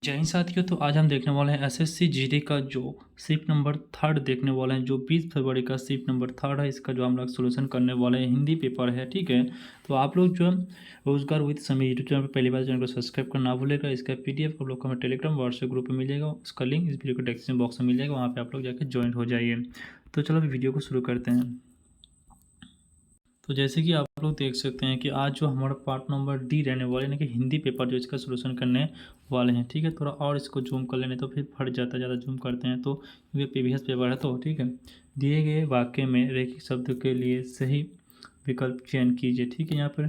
जय हिंद साथियों। तो आज हम देखने वाले हैं एसएससी जीडी का जो शिफ्ट नंबर 3 देखने वाले हैं, जो 20 फरवरी का शिफ्ट नंबर 3 है। इसका जो हम लोग सोल्यूशन करने वाले हैं, हिंदी पेपर है, ठीक है। तो आप लोग जो रोजगार विद समी यूट्यूब चैनल पर पहली बार चैनल को सब्सक्राइब करना ना भूलेगा। इसका पीडीएफ आप लोग को हमें टेलीग्राम व्हाट्सएप ग्रुप में मिल जाएगा। उसका लिंक इस वीडियो के डिस्क्रिप्शन बॉक्स में मिल जाएगा, वहाँ पर आप लोग जाकर ज्वाइन हो जाइए। तो चलो अभी वीडियो को शुरू करते हैं। तो जैसे कि आप लोग देख सकते हैं कि आज जो हमारा पार्ट नंबर डी रहने वाले, यानी कि हिंदी पेपर जो इसका सोल्यूशन करने वाले हैं, ठीक है। थोड़ा और इसको जूम कर लेने तो फिर फट जाता है, ज़्यादा जूम करते हैं तो, क्योंकि प्रीवियस पेपर है तो, ठीक है। दिए गए वाक्य में रेखिक शब्द के लिए सही विकल्प चयन कीजिए, ठीक है। यहाँ पर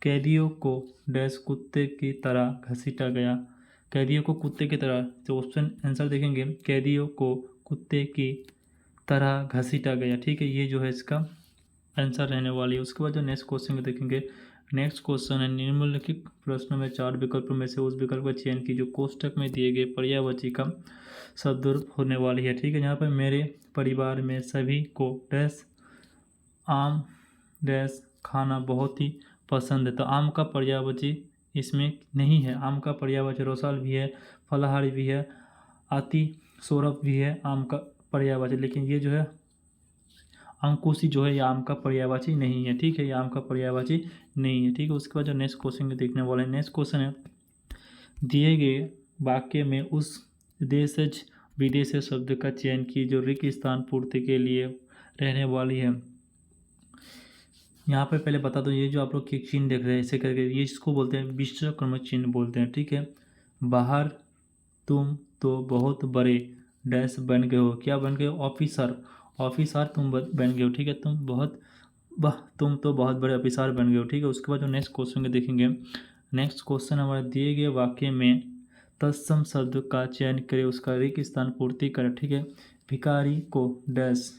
कैदियों को डैश कुत्ते की तरह घसीटा गया। कैदियों को कुत्ते की तरह, तो ऑप्शन आंसर देखेंगे, कैदियों को कुत्ते की तरह घसीटा गया, ठीक है। ये जो है इसका आंसर रहने वाली है। उसके बाद जो नेक्स्ट क्वेश्चन देखेंगे, नेक्स्ट क्वेश्चन है, निम्नलिखित प्रश्न में 4 विकल्पों में से उस विकल्प का चयन की जो कोष्टक में दिए गए पर्यायवाची का सदुरुप होने वाली है, ठीक है। यहाँ पर मेरे परिवार में सभी को डैश आम डैश खाना बहुत ही पसंद है। तो आम का पर्यायवाची इसमें नहीं है। आम का पर्यायवाची रौसाल भी है, फलाहारी भी है, अति सौरभ भी है आम का पर्यायवाची, लेकिन ये जो है अंकुशी जो है ये आम का पर्यायवाची नहीं है, ठीक है। ये आम का पर्यायवाची नहीं है, ठीक है। उसके बाद जो नेक्स्ट क्वेश्चन देखने वाले हैं, नेक्स्ट क्वेश्चन है, दिए गए वाक्य में उस देशज विदेश शब्द का चयन की जो रिक्त स्थान पूर्ति के लिए रहने वाली है। यहाँ पर पहले बता दो, ये जो आप लोग चिन्ह देख रहे हैं ऐसे करके, ये इसको बोलते हैं विश्वकर्म चिन्ह बोलते हैं, ठीक है। बाहर तुम तो बहुत बड़े डैश बन गए हो। क्या बन गए हो? ऑफिसर। ऑफिसर तुम बन गए हो, ठीक है। तुम तो बहुत बड़े ऑफिसर बन गए हो, ठीक है। उसके बाद जो नेक्स्ट क्वेश्चन देखेंगे, नेक्स्ट क्वेश्चन हमारे दिए गए वाक्य में तत्सम शब्द का चयन करें, उसका रिक्त स्थान पूर्ति करें, ठीक है। भिखारी को डैश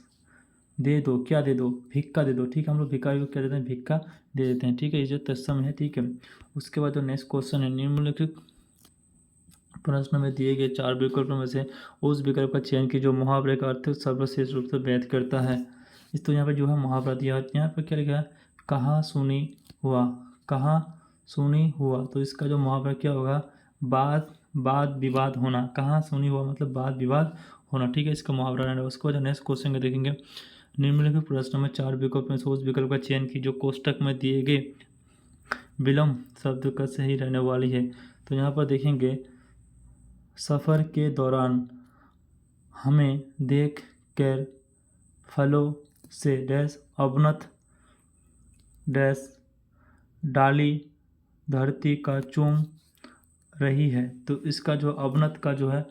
दे दो। क्या दे दो? भिक्का दे दो, ठीक है। हम लोग भिखारी को क्या देते हैं? भिक्का दे देते हैं, ठीक है। ये जो तत्सम है, ठीक है। उसके बाद जो नेक्स्ट क्वेश्चन है, निम्नलिखित प्रश्न में दिए गए 4 विकल्पों में से उस विकल्प का चयन की जो मुहावरे का अर्थ सर्वश्रेष्ठ रूप से व्यक्त करता है। इस तो यहाँ पर जो है मुहावरा दिया है, यहाँ पर क्या लिखा है? कहाँ सुनी हुआ। कहाँ सुनी हुआ, तो इसका जो मुहावरा क्या होगा? वाद वाद विवाद होना। कहाँ सुनी हुआ मतलब वाद विवाद होना, ठीक है। इसका मुहावरा रहना। उसके बाद नेक्स्ट क्वेश्चन को देखेंगे, निम्नलिखित प्रश्न में 4 विकल्प में से उस विकल्प का चयन की जो कोष्टक में दिए गए विलम्ब शब्द का सही रहने वाली है। तो यहाँ पर देखेंगे, सफ़र के दौरान हमें देख कर फलों से डैश अवनत डैश डाली धरती का चूम रही है। तो इसका जो अवनत का जो है,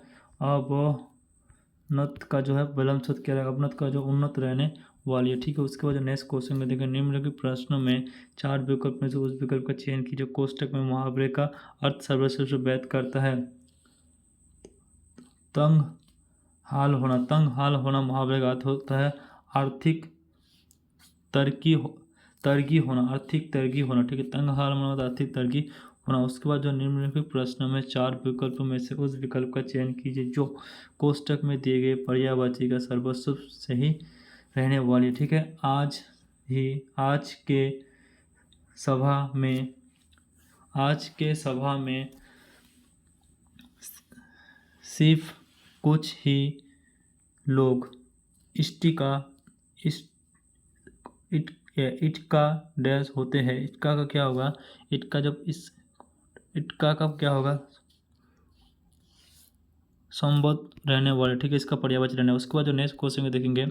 अवनत का जो है विलम्ब शब्द क्या रहेगा? अवनत का जो उन्नत रहने वाली है, ठीक है। उसके बाद नेक्स्ट क्वेश्चन में देखें, निम्नलिखित प्रश्नों में 4 विकल्प में से उस विकल्प का चयन की जो कोष्टक में मुहावरे का अर्थ सर्वश्रेष्ठ व्यक्त करता है। तंग हाल होना। तंग हाल होना मुहावरे का अर्थ होता है आर्थिक तरगी होना। आर्थिक तरगी होना, ठीक है। तंग हाल होना मतलब आर्थिक तरगी होना। उसके बाद जो निम्नलिखित प्रश्न में 4 विकल्पों में से उस विकल्प का चयन कीजिए जो कोष्टक में दिए गए पर्यायवाची का सर्वस्व सही रहने वाली है, ठीक है। आज के सभा में सिर्फ कुछ ही लोग इष्टिका इटका डैश होते हैं। इटका का क्या होगा? इटका इटका का क्या होगा? संबद्ध रहने वाले, ठीक है। इसका पर्यायवाची रहने। उसके बाद जो नेक्स्ट क्वेश्चन देखेंगे,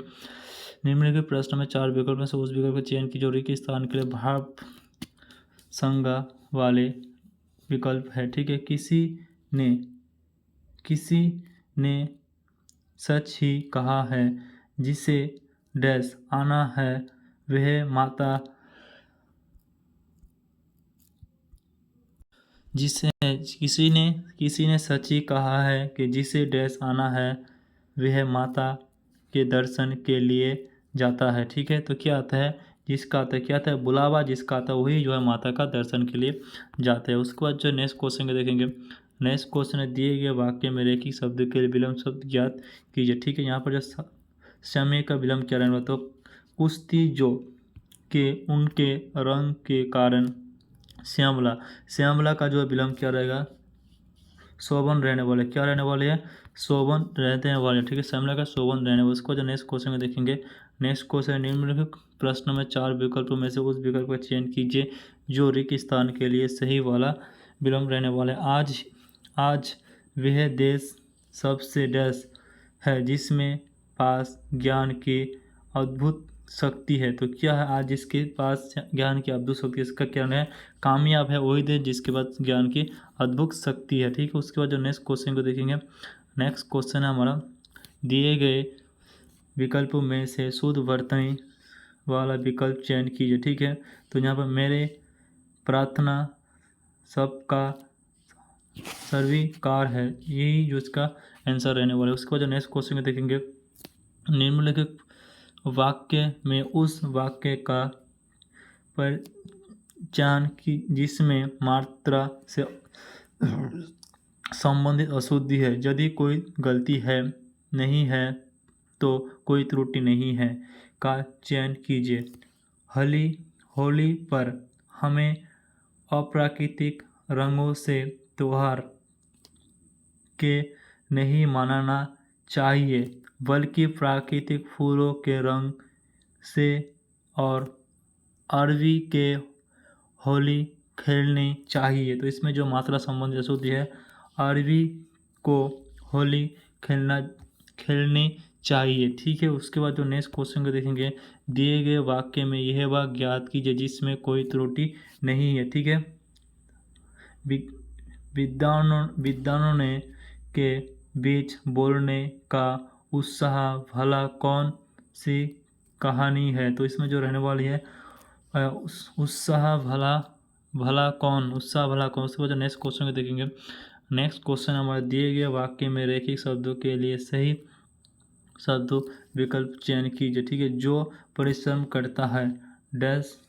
निम्नलिखित प्रश्न में 4 विकल्प में से उस विकल्प का चयन की जो रिक्त स्थान के लिए भाव संज्ञा वाले विकल्प है, ठीक है। किसी ने सच ही कहा है, जिसे डैश आना है वह माता किसी ने सच ही कहा है कि जिसे डैश आना है वह माता के दर्शन के लिए जाता है, ठीक है। तो क्या आता है? जिसका आता है क्या आता है? बुलावा। जिसका आता है वही जो है माता का दर्शन के लिए जाता है। उसके बाद जो नेक्स्ट क्वेश्चन को देखेंगे, नेक्स्ट क्वेश्चन है, दिए गए वाक्य में रेखिक शब्द के विलम्ब शब्द ज्ञात कीजिए, ठीक है। यहाँ पर जो समय का विलम्ब क्या रहने वाला, तो कुश्ती जो के उनके रंग के कारण श्यामला। श्यामला का जो है विलम्ब क्या रहेगा? शोभन रहने वाले, क्या रहने वाले हैं, शोभन रहने वाले, ठीक है, श्यामला का शोभन रहने वाले। उसको जो नेक्स्ट क्वेश्चन में देखेंगे, नेक्स्ट क्वेश्चन निम्नलिखित प्रश्न में 4 विकल्पों में से उस विकल्प का चयन कीजिए जो रिक्त स्थान के लिए सही वाला विलंब रहने वाले। आज वह देश सबसे डैश है जिसमें पास ज्ञान की अद्भुत शक्ति है। तो क्या है, आज जिसके पास ज्ञान की अद्भुत शक्ति, इसका क्या है, कामयाब है वही देश जिसके पास ज्ञान की अद्भुत शक्ति है, ठीक है। उसके बाद जो नेक्स्ट क्वेश्चन को देखेंगे, नेक्स्ट क्वेश्चन है हमारा, दिए गए विकल्पों में से शुद्ध वर्तनी वाला विकल्प चयन कीजिए, ठीक है। तो यहाँ पर मेरे प्रार्थना सबका स्वीकार है, यही जो इसका आंसर रहने वाला है। उसके बाद जो नेक्स्ट क्वेश्चन में देखेंगे, निम्नलिखित वाक्य में उस वाक्य का पहचान की जिसमें मात्रा से संबंधित अशुद्धि है। यदि कोई गलती है नहीं है तो कोई त्रुटि नहीं है का चयन कीजिए। होली पर हमें अप्राकृतिक रंगों से त्योहार के नहीं मनाना चाहिए बल्कि प्राकृतिक फूलों के रंग से और अरबी के होली खेलनी चाहिए। तो इसमें जो मात्रा संबंधी अशुद्धि है, अरबी को होली खेलनी चाहिए, ठीक है। उसके बाद जो नेक्स्ट क्वेश्चन को देखेंगे, दिए गए वाक्य में यह वाक्य ज्ञात कीजिए जिसमें कोई त्रुटि नहीं है, ठीक है। विद्वानों ने के बीच बोलने का उत्साह भला कौन सी कहानी है। तो इसमें जो रहने वाली है उत्साह भला कौन। उसके बाद जो नेक्स्ट क्वेश्चन को देखेंगे, नेक्स्ट क्वेश्चन हमारे दिए गए वाक्य में रैखिक शब्दों के लिए सही शब्दों विकल्प चयन कीजिए, ठीक है। जो परिश्रम करता है डैश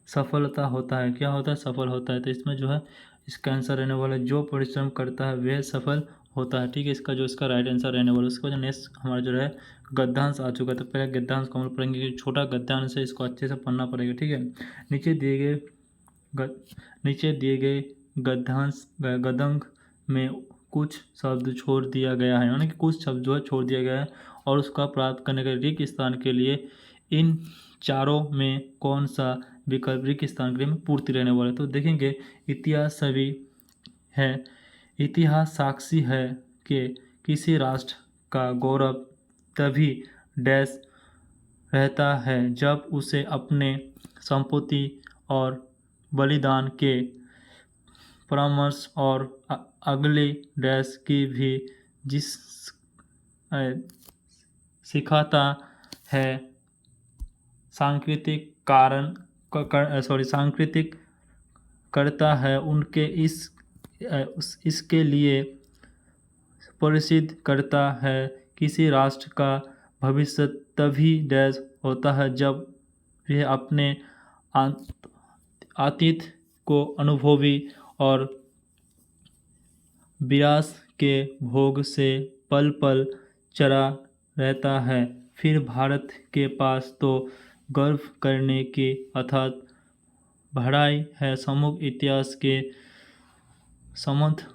सफलता होता है, क्या होता है, सफल होता है। तो इसमें जो है इसका आंसर रहने वाला है जो परिश्रम करता है वह सफल होता है, ठीक है। इसका राइट आंसर रहने वाला है। उसके बाद नेक्स्ट हमारा जो है गद्यांश आ चुका है। तो पहले गद्यांश को हम लोग पढ़ेंगे, छोटा गद्यांश है, इसको अच्छे से पढ़ना पड़ेगा, ठीक है। नीचे दिए गए गद्यांश में कुछ शब्द छोड़ दिया गया है, यानी कि कुछ शब्द जो है छोड़ दिया गया है और उसका प्राप्त करने के रिक्त स्थान के लिए इन चारों में कौन सा विकल्प रिक्त स्थान के लिए पूर्ति रहने वाला है। तो देखेंगे, इतिहास साक्षी है कि किसी राष्ट्र का गौरव तभी डैश रहता है जब उसे अपने संपत्ति और बलिदान के परामर्श और अगले डैश की भी जिस सिखाता है सांकृतिक करता है उनके इसके लिए परिसिद्ध करता है। किसी राष्ट्र का भविष्य तभी डैश होता है जब वह अपने अतीत को अनुभवी और विरास के भोग से पल पल चरा रहता है। फिर भारत के पास तो गर्व करने की अर्थात बढ़ाई है समूह इतिहास के समृद्ध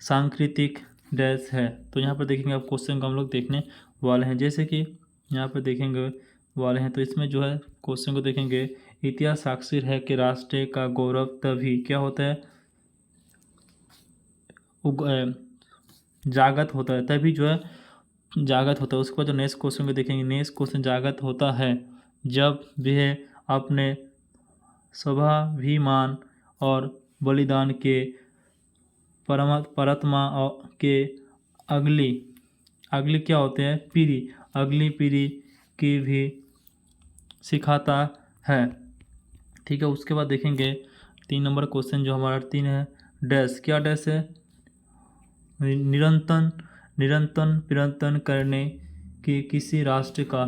सांस्कृतिक डैश है। तो यहाँ पर देखेंगे आप क्वेश्चन को हम लोग देखने वाले हैं, जैसे कि यहाँ पर देखेंगे वाले हैं। तो इसमें जो है क्वेश्चन को देखेंगे, इतिहास साक्षी है कि राष्ट्र का गौरव तभी क्या होता है, जागत होता है, तभी जो है जागत होता है। उसके बाद जो नेक्स्ट क्वेश्चन को देखेंगे, नेक्स्ट क्वेश्चन जागत होता है जब वह अपने स्वाभिमान और बलिदान के परमात्मा के अगली क्या होते हैं, अगली पीढ़ी की भी सिखाता है, ठीक है। उसके बाद देखेंगे 3 नंबर क्वेश्चन जो हमारा 3 है, डैश, क्या डैश है, निरंतर करने की किसी राष्ट्र का।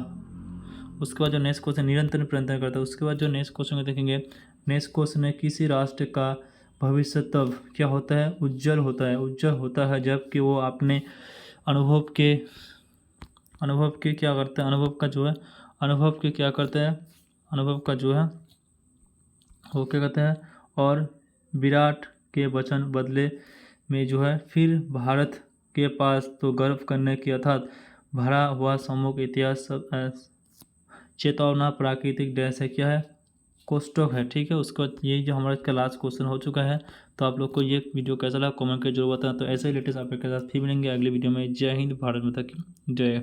उसके बाद जो नेक्स्ट क्वेश्चन निरंतर प्रयत्न करता है। उसके बाद जो नेक्स्ट क्वेश्चन को देखेंगे, नेक्स्ट क्वेश्चन है किसी राष्ट्र का भविष्य तब क्या होता है, उज्जवल होता है जबकि वो अपने अनुभव के क्या करते हैं, अनुभव का जो है वो क्या कहते हैं और विराट के वचन बदले में जो है फिर भारत के पास तो गर्व करने की अर्थात भरा हुआ सम्मुख इतिहास चेतावना प्राकृतिक डैश है, क्या है, कोष्टक है। ठीक है, उसके बाद यही जो हमारा इसका लास्ट क्वेश्चन हो चुका है। तो आप लोग को ये वीडियो कैसा लगा कमेंट करके जरूर बताना। तो ऐसे ही लेटेस्ट अपडेट के साथ फिर मिलेंगे अगले वीडियो में। जय हिंद, भारत माता की जय।